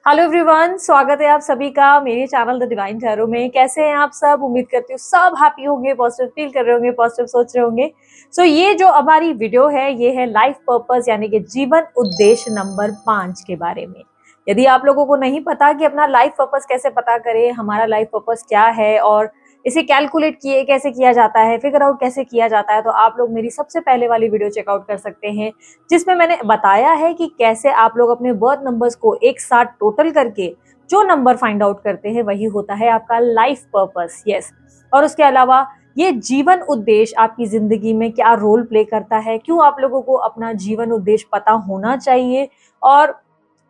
Hello everyone, स्वागत है आप सभी का मेरे चैनल द डिवाइन टैरो में। कैसे हैं आप सब? उम्मीद करती हूँ सब हैप्पी होंगे, पॉजिटिव फील कर रहे होंगे, पॉजिटिव सोच रहे होंगे। सो ये जो हमारी वीडियो है ये है लाइफ पर्पस यानी कि जीवन उद्देश्य नंबर 5 के बारे में। यदि आप लोगों को नहीं पता कि अपना लाइफ पर्पस कैसे पता करें, हमारा लाइफ पर्पस क्या है और इसे कैलकुलेट किए कैसे किया जाता है, फिगर आउट कैसे किया जाता है, तो आप लोग मेरी सबसे पहले वाली वीडियो चेकआउट कर सकते हैं जिसमें मैंने बताया है कि कैसे आप लोग अपने बर्थ नंबर्स को एक साथ टोटल करके जो नंबर फाइंड आउट करते हैं वही होता है आपका लाइफ पर्पस। यस, और उसके अलावा ये जीवन उद्देश्य आपकी जिंदगी में क्या रोल प्ले करता है, क्यों आप लोगों को अपना जीवन उद्देश्य पता होना चाहिए और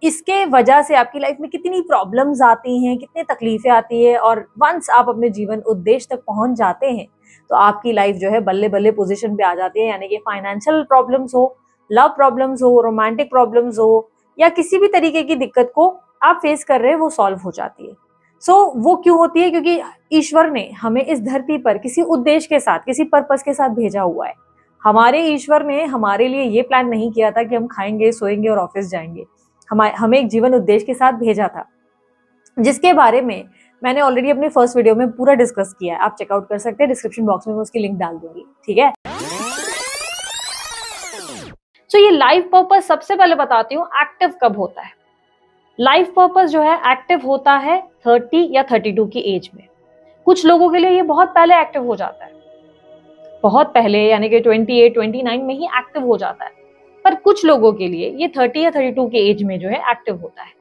इसके वजह से आपकी लाइफ में कितनी प्रॉब्लम्स आती हैं, कितनी तकलीफें आती है, और वंस आप अपने जीवन उद्देश्य तक पहुंच जाते हैं तो आपकी लाइफ जो है बल्ले बल्ले पोजीशन पे आ जाती है। यानी कि फाइनेंशियल प्रॉब्लम्स हो, लव प्रॉब्लम्स हो, रोमांटिक प्रॉब्लम्स हो या किसी भी तरीके की दिक्कत को आप फेस कर रहे हैं वो सॉल्व हो जाती है। वो क्यों होती है? क्योंकि ईश्वर ने हमें इस धरती पर किसी उद्देश्य के साथ, किसी पर्पस के साथ भेजा हुआ है। हमारे ईश्वर ने हमारे लिए ये प्लान नहीं किया था कि हम खाएंगे, सोएंगे और ऑफिस जाएंगे। हमें एक जीवन उद्देश्य के साथ भेजा था, जिसके बारे में मैंने ऑलरेडी अपनी फर्स्ट वीडियो में पूरा डिस्कस किया है। आप चेकआउट कर सकते हैं, डिस्क्रिप्शन बॉक्स में मैं उसकी लिंक डाल दूंगी, ठीक है। ये लाइफ पर्पस सबसे पहले बताती हूँ एक्टिव कब होता है। लाइफ पर्पस जो है एक्टिव होता है 30 या 32 की एज में। कुछ लोगों के लिए ये बहुत पहले एक्टिव हो जाता है, बहुत पहले यानी कि 28, 29 में ही एक्टिव हो जाता है। पर कुछ लोगों के लिए ये 30 या 32 के एज में जो है एक्टिव होता है।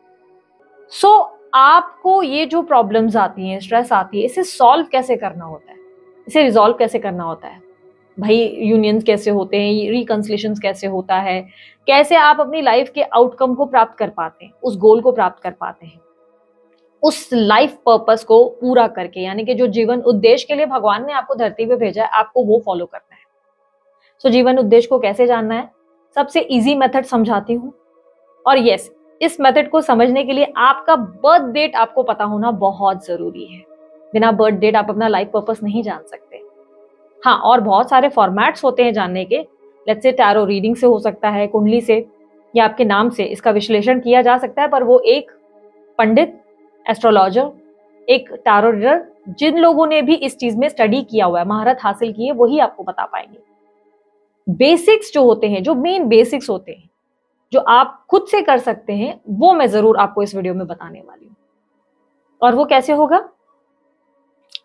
आपको ये जो प्रॉब्लम्स आती हैं, स्ट्रेस आती है, इसे सॉल्व कैसे करना होता है, इसे रिजॉल्व कैसे करना होता है भाई। यूनियंस कैसे होते हैं, रिकंसिलेशंस कैसे होता है, कैसे आप अपनी लाइफ के आउटकम को प्राप्त कर पाते हैं, उस गोल को प्राप्त कर पाते हैं, उस लाइफ पर्पस को पूरा करके, यानी कि जो जीवन उद्देश्य के लिए भगवान ने आपको धरती पे भेजा है आपको वो फॉलो करना है। जीवन उद्देश्य को कैसे जानना है, सबसे इजी मेथड समझाती हूँ। और यस, इस मेथड को समझने के लिए आपका बर्थ डेट आपको पता होना बहुत जरूरी है। बिना बर्थ डेट आप अपना लाइफ पर्पस नहीं जान सकते। हाँ, और बहुत सारे फॉर्मेट्स होते हैं जानने के। लेट्स से टैरो रीडिंग से हो सकता है, कुंडली से या आपके नाम से इसका विश्लेषण किया जा सकता है, पर वो एक पंडित, एस्ट्रोलॉजर, एक टैरो रीडर, जिन लोगों ने भी इस चीज में स्टडी किया हुआ है, महारत हासिल की है, वही आपको बता पाएंगे। बेसिक्स जो होते हैं, जो मेन बेसिक्स होते हैं, जो आप खुद से कर सकते हैं, वो मैं जरूर आपको इस वीडियो में बताने वाली हूँ। और वो कैसे होगा,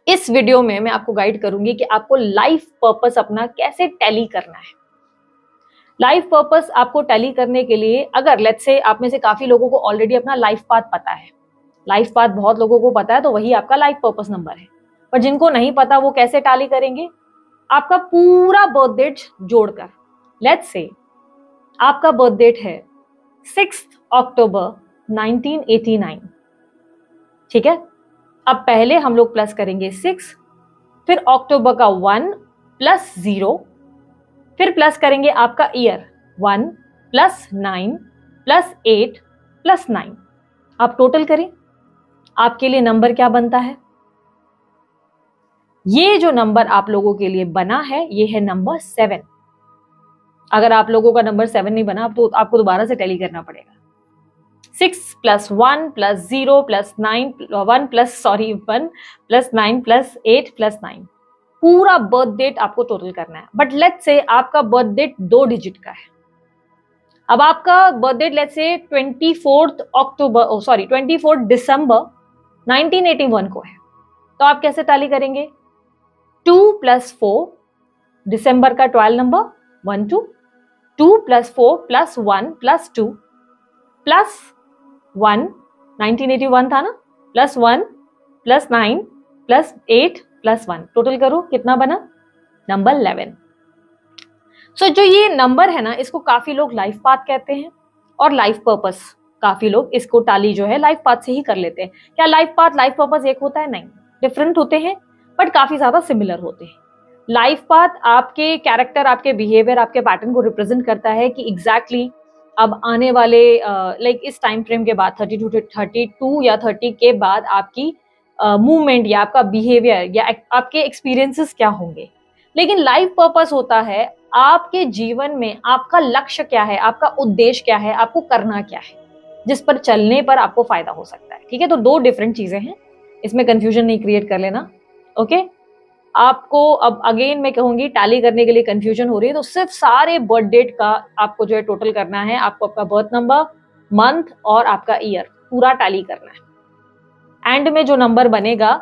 इस वीडियो में मैं आपको गाइड करूंगी कि आपको लाइफ पर्पस अपना कैसे टैली करना है। लाइफ पर्पस आपको टैली करने के लिए, अगर लेट्स से आप में से काफी लोगों को ऑलरेडी अपना लाइफ पाथ पता है, लाइफ पाथ बहुत लोगों को पता है, तो वही आपका लाइफ पर्पस नंबर है। पर जिनको नहीं पता वो कैसे टैली करेंगे, आपका पूरा बर्थ डेट जोड़कर। लेट्स से आपका बर्थ डेट है 6 अक्टूबर 1989, ठीक है। अब पहले हम लोग प्लस करेंगे 6, फिर अक्टूबर का 1 प्लस 0, फिर प्लस करेंगे आपका ईयर 1 प्लस 9 प्लस 8 प्लस 9। आप टोटल करें, आपके लिए नंबर क्या बनता है। ये जो नंबर आप लोगों के लिए बना है ये है नंबर 7। अगर आप लोगों का नंबर 7 नहीं बना तो आपको दोबारा से टैली करना पड़ेगा। 6 plus 1 plus 0 plus 9 1 plus 9 plus 8 plus 9, पूरा बर्थ डेट आपको टोटल करना है। बट लेट्स से आपका बर्थ डेट 2 डिजिट का है। अब आपका बर्थ डेट लेट्स से 24 दिसंबर 1981 को है, तो आप कैसे टैली करेंगे। 2 प्लस 4 दिसंबर का 12 number 1 2, 2 plus 4 plus 1 plus 2 plus 1, 1981 था ना, plus 1 plus 9 plus 8 plus 1, total करो कितना बना, नंबर 11। जो ये नंबर है ना, इसको काफी लोग लाइफ पाथ कहते हैं और लाइफ पर्पस, काफी लोग इसको टाली जो है लाइफ पाथ से ही कर लेते हैं। क्या लाइफ पाथ लाइफ पर्पस एक होता है? नहीं, डिफरेंट होते हैं बट काफी ज्यादा सिमिलर होते हैं। लाइफ पाथ आपके कैरेक्टर, आपके बिहेवियर, आपके पैटर्न को रिप्रेजेंट करता है कि एग्जैक्टली अब आने वाले लाइक इस टाइम फ्रेम के बाद 32 या 30 के बाद आपकी मूवमेंट या आपका बिहेवियर या आपके एक्सपीरियंसेस क्या होंगे। लेकिन लाइफ पर्पस होता है आपके जीवन में आपका लक्ष्य क्या है, आपका उद्देश्य क्या है, आपको करना क्या है। जिस पर चलने पर आपको फायदा हो सकता है। ठीक है, तो 2 डिफरेंट चीजें हैं, इसमें कंफ्यूजन नहीं क्रिएट कर लेना। ओके, आपको अब अगेन मैं कहूंगी टैली करने के लिए कंफ्यूजन हो रही है तो सिर्फ सारे बर्थ डेट का आपको जो है टोटल करना है। आपको आपका बर्थ नंबर, मंथ और आपका ईयर पूरा टैली करना है। एंड में जो नंबर बनेगा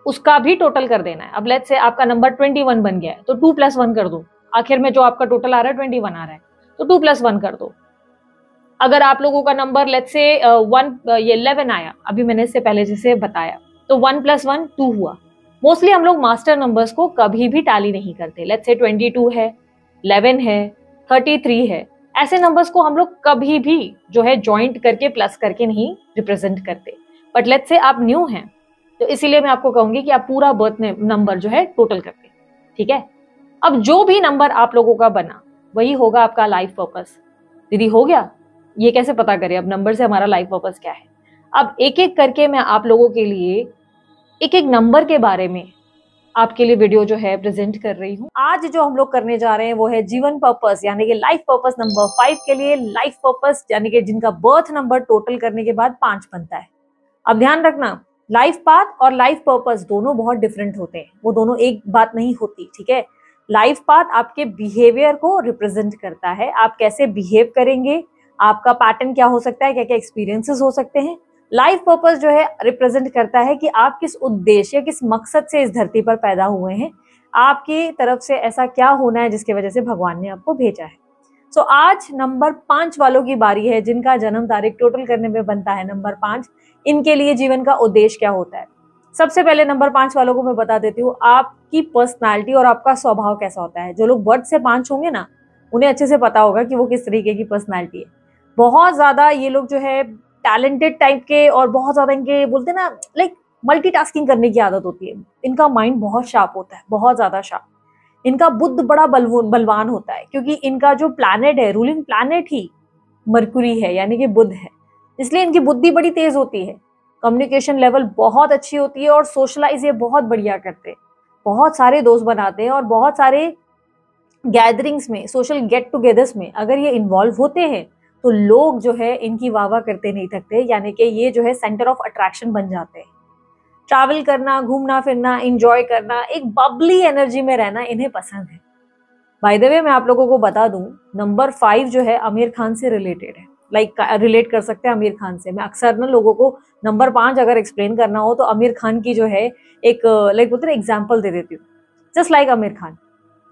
उसका भी टोटल कर देना है। अब लेट्स से आपका नंबर 21 बन गया है तो 2 + 1 कर दो। आखिर में जो आपका टोटल आ रहा है 21 आ रहा है तो 2 + 1 कर दो। अगर आप लोगों का नंबर लेट्स से 11 आया, अभी मैंने इससे पहले जैसे बताया, तो 1 + 1 2 हुआ। मोस्टली हम लोग मास्टर नंबर्स को कभी भी टैली नहीं करते। लेट्स से 22 है, 11 है, 33 है, ऐसे नंबर्स को हम लोग कभी भी जो है ज्वाइंट करके प्लस करके नहीं रिप्रेजेंट करते। बट लेट्स से आप न्यू हैं तो इसीलिए मैं आपको कहूंगी कि आप पूरा बर्थ नंबर जो है टोटल करके। ठीक है, अब जो भी नंबर आप लोगों का बना वही होगा आपका लाइफ पर्पस। दीदी हो गया, ये कैसे पता करें अब नंबर से हमारा लाइफ पर्पस क्या है? अब एक एक करके मैं आप लोगों के लिए एक एक नंबर के बारे में आपके लिए वीडियो जो है प्रेजेंट कर रही हूँ। आज जो हम लोग करने जा रहे हैं वो है जीवन पर्पस, यानी कि लाइफ पर्पस नंबर 5 के लिए। लाइफ पर्पस यानी कि जिनका बर्थ नंबर टोटल करने के बाद 5 बनता है। अब ध्यान रखना, लाइफ पाथ और लाइफ पर्पस दोनों बहुत डिफरेंट होते हैं, वो दोनों एक बात नहीं होती। ठीक है, लाइफ पाथ आपके बिहेवियर को रिप्रेजेंट करता है, आप कैसे बिहेव करेंगे, आपका पैटर्न क्या हो सकता है, क्या क्या एक्सपीरियंसेस हो सकते हैं। लाइफ पर्पस जो है रिप्रेजेंट करता है कि आप किस उद्देश्य, किस मकसद से इस धरती पर पैदा हुए हैं, आपकी तरफ से ऐसा क्या होना है जिसकी वजह से भगवान ने आपको भेजा है। सो आज नंबर 5 वालों की बारी है, जिनका जन्म तारीख टोटल करने में बनता है नंबर 5। इनके लिए जीवन का उद्देश्य क्या होता है? सबसे पहले नंबर 5 वालों को मैं बता देती हूँ आपकी पर्सनालिटी और आपका स्वभाव कैसा होता है। जो लोग बर्थ से 5 होंगे ना, उन्हें अच्छे से पता होगा कि वो किस तरीके की पर्सनालिटी है। बहुत ज्यादा ये लोग जो है टैलेंटेड टाइप के, और बहुत ज्यादा इनके बोलते हैं ना लाइक मल्टीटास्किंग करने की आदत होती है। इनका माइंड बहुत शार्प होता है, बहुत ज्यादा शार्प। इनका बुद्ध बड़ा बलवान होता है, क्योंकि इनका जो प्लैनेट है, रूलिंग प्लैनेट ही मरकुरी है, यानी कि बुध है। इसलिए इनकी बुद्धि बड़ी तेज होती है, कम्युनिकेशन लेवल बहुत अच्छी होती है, और सोशलाइज ये बहुत बढ़िया करते हैं, बहुत सारे दोस्त बनाते हैं, और बहुत सारे गैदरिंग्स में, सोशल गेट टुगेदर्स में अगर ये इन्वॉल्व होते हैं तो लोग जो है इनकी वाह करते नहीं थकते, यानी कि ये जो है सेंटर ऑफ अट्रैक्शन बन जाते हैं। ट्रैवल करना, घूमना फिरना, एंजॉय करना, एक बबली एनर्जी में रहना इन्हें पसंद है। बाय द वे मैं आप लोगों को बता दूं, नंबर 5 जो है आमिर खान से रिलेटेड है, लाइक रिलेट कर सकते हैं आमिर खान से। मैं अक्सर ना लोगों को नंबर 5 अगर एक्सप्लेन करना हो तो आमिर खान की जो है एक लाइक बोलते हैं एग्जाम्पल दे देती हूँ। जस्ट लाइक आमिर खान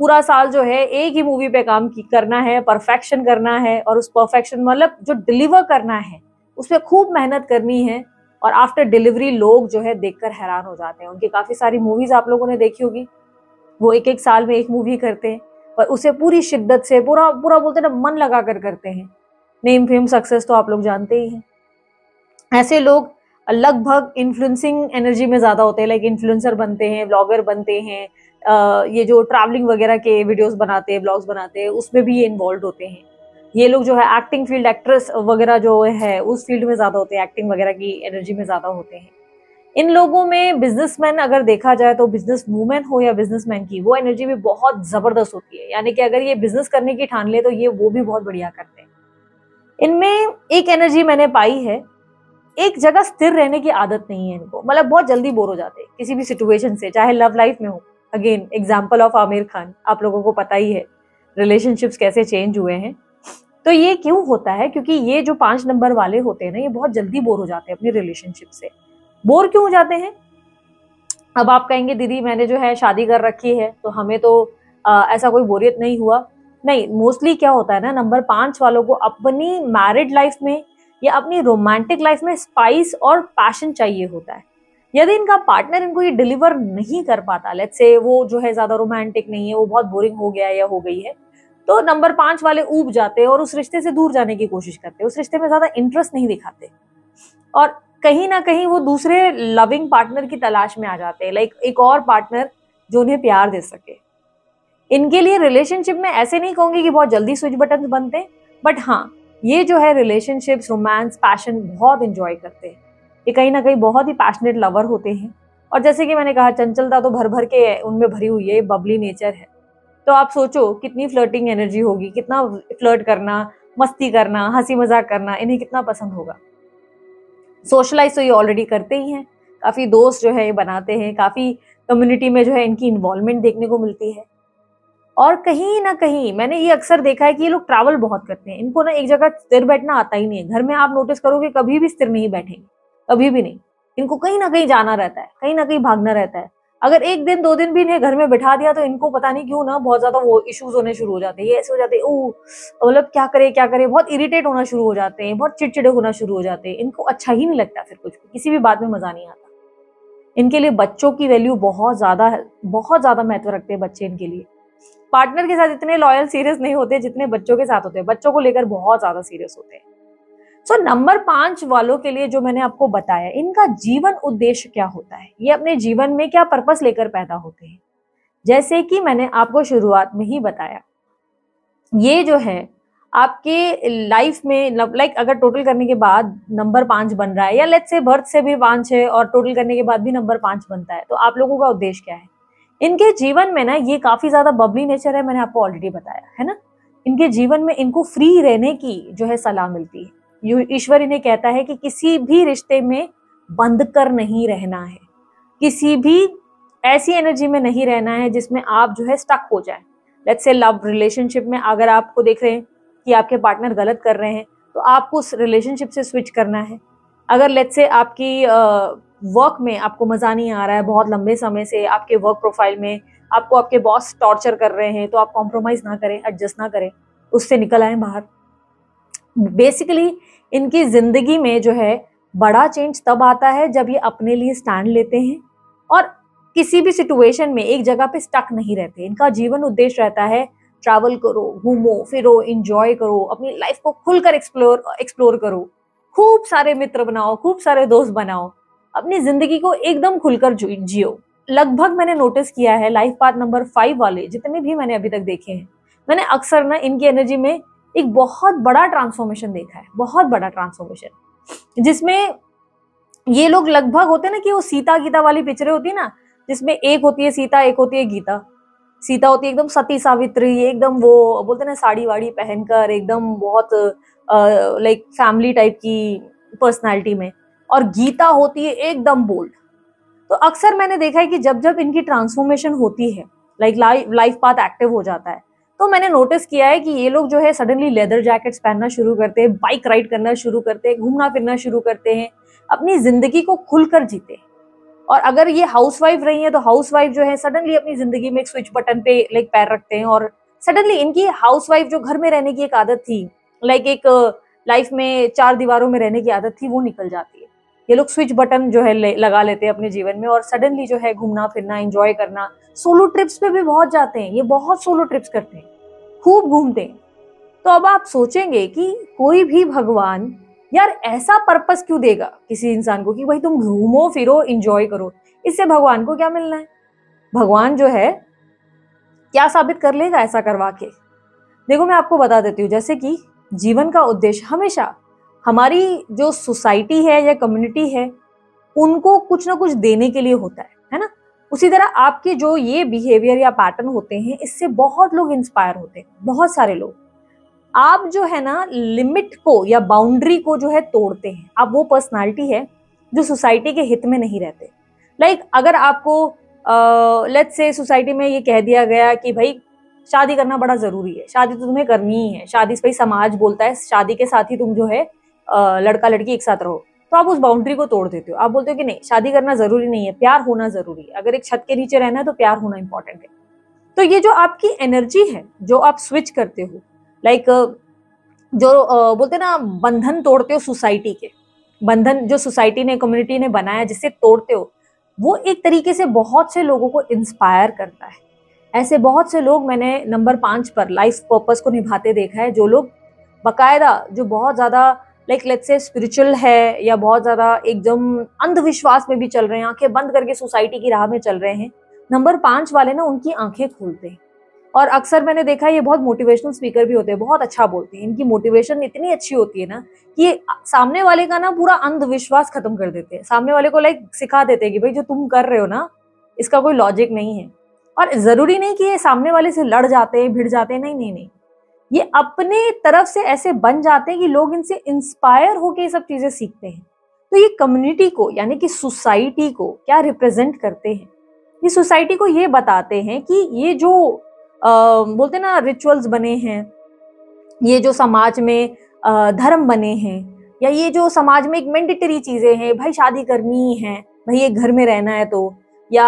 पूरा साल जो है एक ही मूवी पे काम करना है, परफेक्शन करना है, और उस परफेक्शन मतलब जो डिलीवर करना है उस पर खूब मेहनत करनी है, और आफ्टर डिलीवरी लोग जो है देखकर हैरान हो जाते हैं। उनकी काफी सारी मूवीज आप लोगों ने देखी होगी, वो एक साल में एक मूवी करते हैं, पर उसे पूरी शिद्दत से पूरा पूरा बोलते हैं ना मन लगा कर करते हैं। नेम फेम सक्सेस तो आप लोग जानते ही हैं। ऐसे लोग लगभग इन्फ्लुएंसिंग एनर्जी में ज्यादा होते हैं, लाइक इन्फ्लुएंसर बनते हैं, ब्लॉगर बनते हैं, ये जो ट्रैवलिंग वगैरह के वीडियोस बनाते हैं, ब्लॉग्स बनाते हैं, उसमें भी ये इन्वॉल्व होते हैं। ये लोग जो है एक्टिंग फील्ड, एक्ट्रेस वगैरह जो है उस फील्ड में ज्यादा होते हैं, एक्टिंग वगैरह की एनर्जी में ज्यादा होते हैं। इन लोगों में बिजनेसमैन अगर देखा जाए तो बिजनेस वूमेन हो या बिजनेसमैन की, वो एनर्जी भी बहुत जबरदस्त होती है, यानी कि अगर ये बिजनेस करने की ठान ले तो ये वो भी बहुत बढ़िया करते हैं। इनमें एक एनर्जी मैंने पाई है, एक जगह स्थिर रहने की आदत नहीं है इनको, मतलब बहुत जल्दी बोर हो जाते हैं किसी भी सिचुएशन से, चाहे लव लाइफ में हो। Again example of Aamir Khan, आप लोगों को पता ही है रिलेशनशिप्स कैसे चेंज हुए हैं। तो ये क्यों होता है? क्योंकि ये जो 5 नंबर वाले होते हैं ना, ये बहुत जल्दी बोर हो जाते हैं अपनी रिलेशनशिप से। बोर क्यों हो जाते हैं? अब आप कहेंगे दीदी मैंने जो है शादी कर रखी है तो हमें तो ऐसा कोई बोरियत नहीं हुआ। नहीं, मोस्टली क्या होता है ना, नंबर 5 वालों को अपनी मैरिड लाइफ में या अपनी रोमांटिक लाइफ में स्पाइस और पैशन चाहिए होता है। यदि इनका पार्टनर इनको ये डिलीवर नहीं कर पाता, लेट्स से वो जो है ज्यादा रोमांटिक नहीं है, वो बहुत बोरिंग हो गया या हो गई है, तो नंबर 5 वाले ऊब जाते हैं और उस रिश्ते से दूर जाने की कोशिश करते हैं, उस रिश्ते में ज्यादा इंटरेस्ट नहीं दिखाते, और कहीं ना कहीं वो दूसरे लविंग पार्टनर की तलाश में आ जाते हैं, लाइक एक और पार्टनर जो उन्हें प्यार दे सके। इनके लिए रिलेशनशिप में ऐसे नहीं कहूंगी कि बहुत जल्दी स्विच बटन बनते हैं, बट हाँ ये जो है रिलेशनशिप्स, रोमांस, पैशन बहुत इंजॉय करते हैं। ये कहीं ना कहीं बहुत ही पैशनेट लवर होते हैं, और जैसे कि मैंने कहा चंचलता तो भर भर के उनमें भरी हुई है, बबली नेचर है। तो आप सोचो कितनी फ्लर्टिंग एनर्जी होगी, कितना फ्लर्ट करना, मस्ती करना, हंसी मजाक करना इन्हें कितना पसंद होगा। सोशलाइज तो ये ऑलरेडी करते ही हैं, काफी दोस्त जो है ये बनाते हैं, काफी कम्युनिटी में जो है इनकी इन्वॉल्वमेंट देखने को मिलती है। और कहीं ना कहीं मैंने ये अक्सर देखा है कि ये लोग ट्रैवल बहुत करते हैं, इनको ना एक जगह स्थिर बैठना आता ही नहीं है। घर में आप नोटिस करोगे कभी भी स्थिर नहीं बैठेंगे, कभी भी नहीं। इनको कहीं ना कहीं जाना रहता है, कहीं ना कहीं भागना रहता है। अगर एक दिन 2 दिन भी इन्हें घर में बैठा दिया तो इनको पता नहीं क्यों ना बहुत ज्यादा वो इश्यूज होने शुरू हो जाते हैं, ये ऐसे हो जाते हैं, ओ मतलब क्या करे क्या करे, बहुत इरिटेट होना शुरू हो जाते हैं, बहुत चिड़चिड़े होना शुरू हो जाते हैं। इनको अच्छा ही नहीं लगता, फिर कुछ किसी भी बात में मजा नहीं आता। इनके लिए बच्चों की वैल्यू बहुत ज्यादा महत्व रखते हैं बच्चे इनके लिए। पार्टनर के साथ इतने लॉयल सीरियस नहीं होते जितने बच्चों के साथ होते हैं, बच्चों को लेकर बहुत ज्यादा सीरियस होते हैं। सो नंबर 5 वालों के लिए जो मैंने आपको बताया, इनका जीवन उद्देश्य क्या होता है, ये अपने जीवन में क्या पर्पस लेकर पैदा होते हैं। जैसे कि मैंने आपको शुरुआत में ही बताया, ये जो है आपके लाइफ में लाइक अगर टोटल करने के बाद नंबर 5 बन रहा है, या लेट्स से बर्थ से भी 5 है और टोटल करने के बाद भी नंबर 5 बनता है, तो आप लोगों का उद्देश्य क्या है। इनके जीवन में ना ये काफी ज्यादा बबली नेचर है, मैंने आपको ऑलरेडी बताया है ना। इनके जीवन में इनको फ्री रहने की जो है सलाह मिलती है। ईश्वर इन्हें कहता है कि किसी भी रिश्ते में बंद कर नहीं रहना है, किसी भी ऐसी एनर्जी में नहीं रहना है जिसमें आप जो है स्टक हो जाए। लेट्स से लव रिलेशनशिप में अगर आपको देख रहे हैं कि आपके पार्टनर गलत कर रहे हैं, तो आपको उस रिलेशनशिप से स्विच करना है। अगर लेट्स से आपकी वर्क में आपको मजा नहीं आ रहा है, बहुत लंबे समय से आपके वर्क प्रोफाइल में आपको आपके बॉस टॉर्चर कर रहे हैं, तो आप कॉम्प्रोमाइज ना करें, एडजस्ट ना करें, उससे निकल आए बाहर। बेसिकली इनकी जिंदगी में जो है बड़ा चेंज तब आता है जब ये अपने लिए स्टैंड लेते हैं और किसी भी सिचुएशन में एक जगह पे स्टक नहीं रहते। इनका जीवन उद्देश्य रहता है ट्रैवल करो, घूमो फिरो, एंजॉय करो, अपनी लाइफ को खुलकर एक्सप्लोर करो, खूब सारे मित्र बनाओ, खूब सारे दोस्त बनाओ, अपनी जिंदगी को एकदम खुलकर जियो। लगभग मैंने नोटिस किया है लाइफ पाथ नंबर 5 वाले जितने भी मैंने अभी तक देखे हैं, मैंने अक्सर ना इनकी एनर्जी में एक बहुत बड़ा ट्रांसफॉर्मेशन देखा है, बहुत बड़ा ट्रांसफॉर्मेशन, जिसमें ये लोग लगभग होते हैं ना कि वो सीता गीता वाली पिक्चरें होती है ना, जिसमें एक होती है सीता, एक होती है गीता। सीता होती है एकदम सती सावित्री, एकदम वो बोलते हैं ना साड़ी वाड़ी पहनकर एकदम बहुत लाइक फैमिली टाइप की पर्सनालिटी में, और गीता होती है एकदम बोल्ड। तो अक्सर मैंने देखा है कि जब जब इनकी ट्रांसफॉर्मेशन होती है, लाइक लाइफ पाथ एक्टिव हो जाता है, तो मैंने नोटिस किया है कि ये लोग जो है सडनली लेदर जैकेट्स पहनना शुरू करते हैं, बाइक राइड करना शुरू करते हैं, घूमना फिरना शुरू करते हैं, अपनी जिंदगी को खुलकर जीते। और अगर ये हाउसवाइफ रही है तो हाउसवाइफ जो है सडनली अपनी जिंदगी में एक स्विच बटन पे लाइक पैर रखते हैं, और सडनली इनकी हाउसवाइफ जो घर में रहने की एक आदत थी, लाइक एक लाइफ में 4 दीवारों में रहने की आदत थी, वो निकल जाती है। ये लोग स्विच बटन जो है लगा लेते हैं अपने जीवन में, और सडनली जो है घूमना फिरना, एंजॉय करना, सोलो ट्रिप्स पे भी बहुत जाते हैं, ये बहुत सोलो ट्रिप्स करते हैं, खूब घूमते हैं। तो अब आप सोचेंगे कि कोई भी भगवान यार ऐसा पर्पस क्यों देगा किसी इंसान को कि भाई तुम घूमो फिरो एंजॉय करो, इससे भगवान को क्या मिलना है। भगवान जो है क्या साबित कर लेगा ऐसा करवा के। देखो मैं आपको बता देती हूँ, जैसे कि जीवन का उद्देश्य हमेशा हमारी जो सोसाइटी है या कम्युनिटी है उनको कुछ ना कुछ देने के लिए होता है ना। उसी तरह आपके जो ये बिहेवियर या पैटर्न होते हैं, इससे बहुत लोग इंस्पायर होते हैं, बहुत सारे लोग। आप जो है ना लिमिट को या बाउंड्री को जो है तोड़ते हैं, आप वो पर्सनालिटी है जो सोसाइटी के हित में नहीं रहते। लाइक अगर आपको लेट्स से सोसाइटी में ये कह दिया गया कि भाई शादी करना बड़ा जरूरी है, शादी तो तुम्हें करनी ही है, शादी से भाई समाज बोलता है शादी के साथ ही तुम जो है लड़का लड़की एक साथ रहो, तो आप उस बाउंड्री को तोड़ देते हो। आप बोलते हो कि नहीं, शादी करना जरूरी नहीं है, प्यार होना जरूरी है, अगर एक छत के नीचे रहना है तो प्यार होना इंपॉर्टेंट है। तो ये जो आपकी एनर्जी है जो आप स्विच करते हो, लाइक जो बोलते ना बंधन तोड़ते हो सोसाइटी के, बंधन जो सोसाइटी ने कम्युनिटी ने बनाया जिससे तोड़ते हो, वो एक तरीके से बहुत से लोगों को इंस्पायर करता है। ऐसे बहुत से लोग मैंने नंबर 5 पर लाइफ पर्पस को निभाते देखा है, जो लोग बकायदा जो बहुत ज्यादा लाइक लेट्स से स्पिरिचुअल है या बहुत ज्यादा एकदम अंधविश्वास में भी चल रहे हैं, आंखें बंद करके सोसाइटी की राह में चल रहे हैं, नंबर 5 वाले ना उनकी आंखें खोलते हैं। और अक्सर मैंने देखा है ये बहुत मोटिवेशनल स्पीकर भी होते हैं, बहुत अच्छा बोलते हैं, इनकी मोटिवेशन इतनी अच्छी होती है ना कि ये सामने वाले का ना पूरा अंधविश्वास खत्म कर देते हैं, सामने वाले को लाइक सिखा देते हैं कि भाई जो तुम कर रहे हो ना इसका कोई लॉजिक नहीं है। और जरूरी नहीं कि ये सामने वाले से लड़ जाते हैं, भिड़ जाते हैं, नहीं नहीं नहीं, ये अपने तरफ से ऐसे बन जाते हैं कि लोग इनसे इंस्पायर होके ये सब चीजें सीखते हैं। तो ये कम्युनिटी को यानी कि सोसाइटी को क्या रिप्रेजेंट करते हैं? ये सोसाइटी को ये बताते हैं कि ये जो बोलते हैं ना रिचुअल्स बने हैं, ये जो समाज में धर्म बने हैं, या ये जो समाज में एक मैंडेटरी चीजें हैं, भाई शादी करनी है, भाई एक घर में रहना है, तो या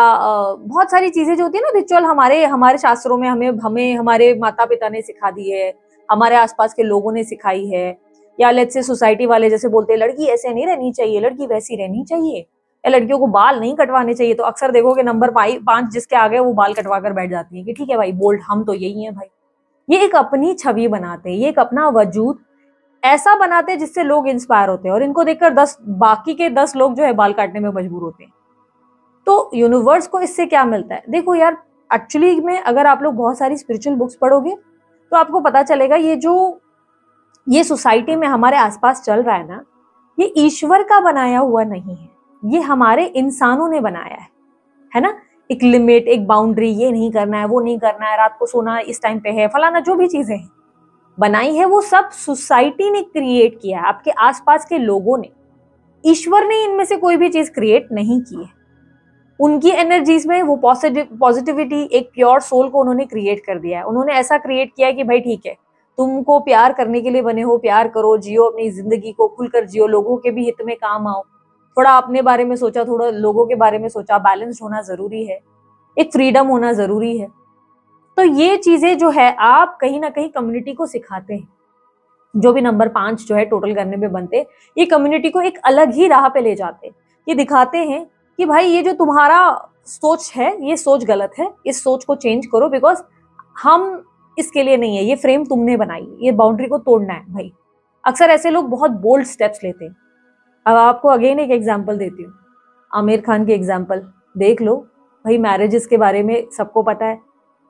बहुत सारी चीजें जो होती है ना रिचुअल हमारे हमारे शास्त्रों में हमें हमें हमारे माता पिता ने सिखा दी है, हमारे आसपास के लोगों ने सिखाई है, या लेट्स से सोसाइटी वाले जैसे बोलते हैं लड़की ऐसे नहीं रहनी चाहिए, लड़की वैसी रहनी चाहिए, या लड़कियों को बाल नहीं कटवाने चाहिए, तो अक्सर देखोगे नंबर 5 जिसके आगे वो बाल कटवा कर बैठ जाती है कि ठीक है भाई बोल्ड हम तो यही हैं भाई। ये एक अपनी छवि बनाते हैं, ये एक अपना वजूद ऐसा बनाते हैं जिससे लोग इंस्पायर होते हैं, और इनको देखकर बाकी के 10 लोग जो है बाल काटने में मजबूर होते हैं। तो यूनिवर्स को इससे क्या मिलता है? देखो यार, एक्चुअली में अगर आप लोग बहुत सारी स्पिरिचुअल बुक्स पढ़ोगे तो आपको पता चलेगा ये सोसाइटी में हमारे आसपास चल रहा है ना, ये ईश्वर का बनाया हुआ नहीं है, ये हमारे इंसानों ने बनाया है ना। एक लिमिट, एक बाउंड्री, ये नहीं करना है, वो नहीं करना है, रात को सोना इस टाइम पे है, फलाना जो भी चीजें हैं बनाई है वो सब सोसाइटी ने क्रिएट किया है, आपके आसपास के लोगों ने। ईश्वर ने इनमें से कोई भी चीज क्रिएट नहीं की है। उनकी एनर्जीज में वो पॉजिटिविटी, एक प्योर सोल को उन्होंने क्रिएट कर दिया है। उन्होंने ऐसा क्रिएट किया है कि भाई ठीक है, तुमको प्यार करने के लिए बने हो, प्यार करो, जियो अपनी जिंदगी को, खुलकर जियो, लोगों के भी हित में काम आओ, थोड़ा अपने बारे में सोचा, थोड़ा लोगों के बारे में सोचा, बैलेंस होना जरूरी है, एक फ्रीडम होना जरूरी है। तो ये चीजें जो है आप कहीं ना कहीं कम्युनिटी को सिखाते हैं। जो भी नंबर 5 जो है टोटल करने में बनते, ये कम्युनिटी को एक अलग ही राह पे ले जाते, ये दिखाते हैं कि भाई ये जो तुम्हारा सोच है ये सोच गलत है, इस सोच को चेंज करो, बिकॉज हम इसके लिए नहीं है, ये फ्रेम तुमने बनाई, ये बाउंड्री को तोड़ना है भाई। अक्सर ऐसे लोग बहुत बोल्ड स्टेप्स लेते हैं। अब आपको अगेन एक एग्जांपल देती हूँ, आमिर खान की एग्जांपल देख लो भाई। मैरिजेस के बारे में सबको पता है,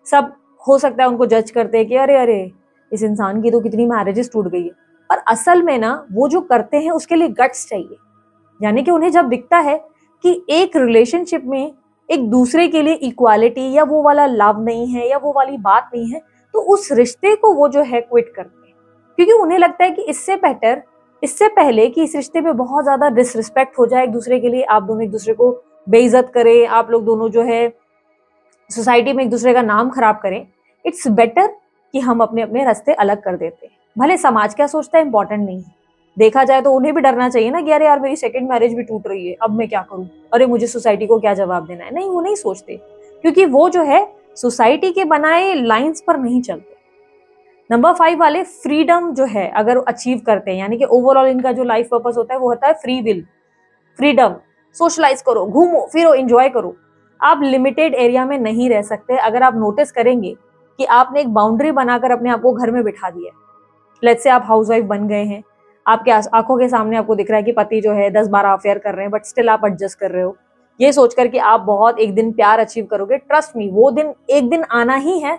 सब हो सकता है उनको जज करते हैं कि अरे अरे इस इंसान की तो कितनी मैरिजेस टूट गई है, पर असल में ना वो जो करते हैं उसके लिए गट्स चाहिए। यानी कि उन्हें जब दिखता है कि एक रिलेशनशिप में एक दूसरे के लिए इक्वालिटी या वो वाला लव नहीं है या वो वाली बात नहीं है, तो उस रिश्ते को वो जो है क्विट करते हैं, क्योंकि उन्हें लगता है कि इससे पहले कि इस रिश्ते में बहुत ज्यादा डिसरिस्पेक्ट हो जाए एक दूसरे के लिए, आप दोनों एक दूसरे को बेइज्जत करें, आप लोग दोनों जो है सोसाइटी में एक दूसरे का नाम खराब करें, इट्स बेटर कि हम अपने अपने रास्ते अलग कर देते हैं। भले समाज क्या सोचता है इंपॉर्टेंट नहीं है, देखा जाए तो उन्हें भी डरना चाहिए ना कि अरे यार मेरी सेकंड मैरिज भी टूट रही है, अब मैं क्या करूं, अरे मुझे सोसाइटी को क्या जवाब देना है। नहीं, वो नहीं सोचते, क्योंकि वो जो है सोसाइटी के बनाए लाइंस पर नहीं चलते। नंबर 5 वाले फ्रीडम जो है अगर अचीव करते हैं, यानी कि ओवरऑल इनका जो लाइफ पर्पस होता है वो होता है फ्री विल, फ्रीडम, सोशलाइज करो, घूमो फिरो, एंजॉय करो। आप लिमिटेड एरिया में नहीं रह सकते। अगर आप नोटिस करेंगे कि आपने एक बाउंड्री बनाकर अपने आप को घर में बिठा दिया, लेट्स से आप हाउसवाइफ बन गए हैं, आपके आंखों के सामने आपको दिख रहा है कि पति जो है 10-12 अफेयर कर रहे हैं, बट स्टिल आप एडजस्ट कर रहे हो, ये सोचकर कि आप बहुत एक दिन प्यार अचीव करोगे। ट्रस्ट मी, वो दिन एक दिन आना ही है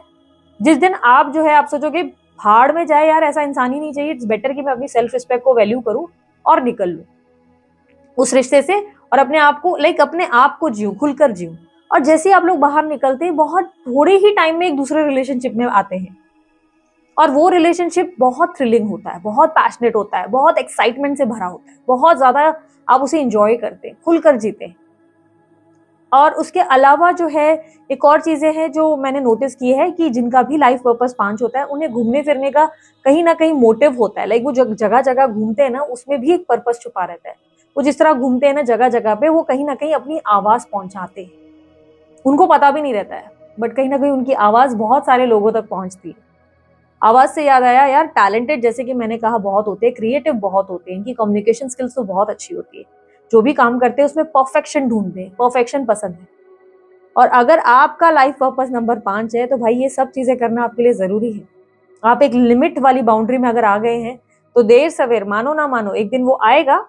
जिस दिन आप जो है आप सोचोगे भाड़ में जाए यार, ऐसा इंसान ही नहीं चाहिए, इट्स बेटर कि मैं अपनी सेल्फ रिस्पेक्ट को वैल्यू करूं और निकल लूं उस रिश्ते से, और अपने आप को अपने आप को जीऊं, खुलकर जीऊं। और जैसे आप लोग बाहर निकलते हैं, बहुत थोड़े ही टाइम में एक दूसरे रिलेशनशिप में आते हैं, और वो रिलेशनशिप बहुत थ्रिलिंग होता है, बहुत पैशनेट होता है, बहुत एक्साइटमेंट से भरा होता है, बहुत ज्यादा आप उसे एंजॉय करते हैं, खुलकर जीते हैं। और उसके अलावा जो है एक और चीजें हैं जो मैंने नोटिस की है कि जिनका भी लाइफ पर्पस 5 होता है, उन्हें घूमने फिरने का कहीं ना कहीं मोटिव होता है। वो जगह जगह घूमते हैं ना, उसमें भी एक पर्पस छुपा रहता है। वो जिस तरह घूमते हैं ना जगह जगह पे, वो कहीं ना कहीं अपनी आवाज पहुंचाते हैं, उनको पता भी नहीं रहता है, बट कहीं ना कहीं उनकी आवाज बहुत सारे लोगों तक पहुंचती है। आवाज से याद आया यार, टैलेंटेड जैसे कि मैंने कहा बहुत होते हैं, क्रिएटिव बहुत होते हैं, इनकी कम्युनिकेशन स्किल्स तो बहुत अच्छी होती है, जो भी काम करते हैं उसमें परफेक्शन ढूंढते हैं, परफेक्शन पसंद है। और अगर आपका लाइफ पर्पस नंबर 5 है तो भाई ये सब चीजें करना आपके लिए जरूरी है। आप एक लिमिट वाली बाउंड्री में अगर आ गए हैं तो देर सवेर, मानो ना मानो, एक दिन वो आएगा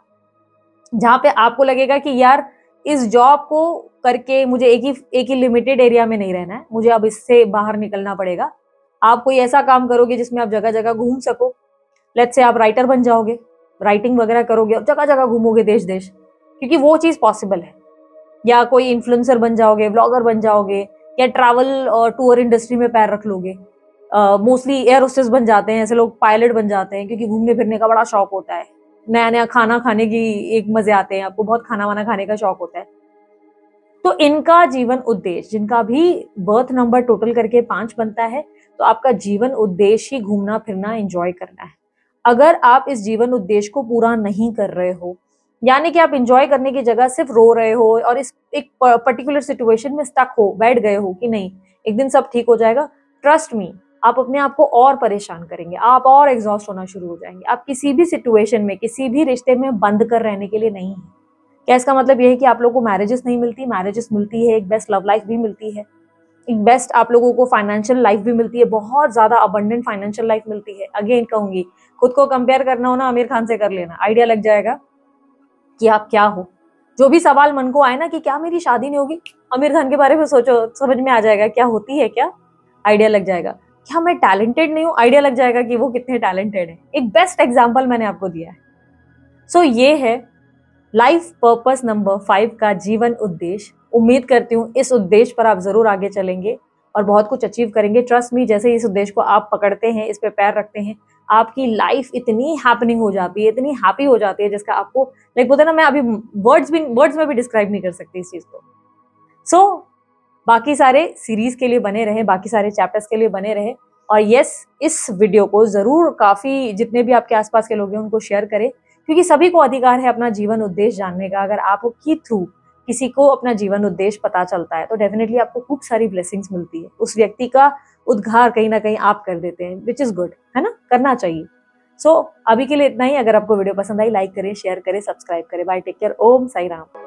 जहां पे आपको लगेगा कि यार इस जॉब को करके मुझे एक ही लिमिटेड एरिया में नहीं रहना है, मुझे अब इससे बाहर निकलना पड़ेगा। आप कोई ऐसा काम करोगे जिसमें आप जगह जगह घूम सको, लेट्स से आप राइटर बन जाओगे, राइटिंग वगैरह करोगे और जगह जगह घूमोगे देश देश, क्योंकि वो चीज पॉसिबल है। या कोई इन्फ्लुएंसर बन जाओगे, ब्लॉगर बन जाओगे, या ट्रैवल और टूर इंडस्ट्री में पैर रख लोगे, मोस्टली एयर होस्टेस बन जाते हैं, ऐसे लोग पायलट बन जाते हैं, क्योंकि घूमने फिरने का बड़ा शौक होता है, नया नया खाना खाने की एक मजे आते हैं, आपको बहुत खाना वाना खाने का शौक होता है। तो इनका जीवन उद्देश्य, जिनका भी बर्थ नंबर टोटल करके 5 बनता है, तो आपका जीवन उद्देश्य ही घूमना फिरना एंजॉय करना है। अगर आप इस जीवन उद्देश्य को पूरा नहीं कर रहे हो, यानी कि आप एंजॉय करने की जगह सिर्फ रो रहे हो और इस एक पर्टिकुलर सिचुएशन में स्टक हो बैठ गए हो कि नहीं एक दिन सब ठीक हो जाएगा, ट्रस्ट मी, आप अपने आप को और परेशान करेंगे, आप और एग्जॉस्ट होना शुरू हो जाएंगे। आप किसी भी सिचुएशन में, किसी भी रिश्ते में बंद कर रहने के लिए नहीं है। क्या इसका मतलब यह है कि आप लोगों को मैरिजेस नहीं मिलती? मैरिजेस मिलती है, एक बेस्ट लव लाइफ भी मिलती है, एक बेस्ट आप लोगों को फाइनेंशियल लाइफ भी मिलती है, बहुत ज्यादा अबंडेंट फाइनेंशियल लाइफ मिलती है। अगेन कहूंगी, खुद को कंपेयर करना हो ना, आमिर खान से कर लेना, आइडिया लग जाएगा कि आप क्या हो। जो भी सवाल मन को आए ना कि क्या मेरी शादी नहीं होगी, आमिर खान के बारे में सोचो, समझ में आ जाएगा क्या होती है, क्या आइडिया लग जाएगा। क्या मैं टैलेंटेड नहीं हूँ, आइडिया लग जाएगा कि वो कितने टैलेंटेड है। एक बेस्ट एग्जाम्पल मैंने आपको दिया है। सो ये है लाइफ पर्पस नंबर 5 का जीवन उद्देश्य। उम्मीद करती हूँ इस उद्देश्य पर आप जरूर आगे चलेंगे और बहुत कुछ अचीव करेंगे। ट्रस्ट मी, जैसे इस उद्देश्य को आप पकड़ते हैं, इस पे पैर रखते हैं, आपकी लाइफ इतनी हैपनिंग हो जाती है, इतनी हैप्पी हो जाती है, जिसका आपको लाइक बोलते ना, मैं अभी वर्ड्स में भी डिस्क्राइब नहीं कर सकती इस चीज को। सो बाकी सारे सीरीज के लिए बने रहे, बाकी सारे चैप्टर्स के लिए बने रहे, और यस, इस वीडियो को जरूर काफी जितने भी आपके आसपास के लोग हैं उनको शेयर करें, क्योंकि सभी को अधिकार है अपना जीवन उद्देश्य जानने का। अगर आपके थ्रू किसी को अपना जीवन उद्देश्य पता चलता है तो डेफिनेटली आपको खूब सारी ब्लेसिंग्स मिलती है। उस व्यक्ति का उद्धार कहीं ना कहीं आप कर देते हैं, विच इज गुड, है ना, करना चाहिए। सो अभी के लिए इतना ही। अगर आपको वीडियो पसंद आई, लाइक करें, शेयर करें, सब्सक्राइब करें। बाय, टेक केयर, ओम साई राम।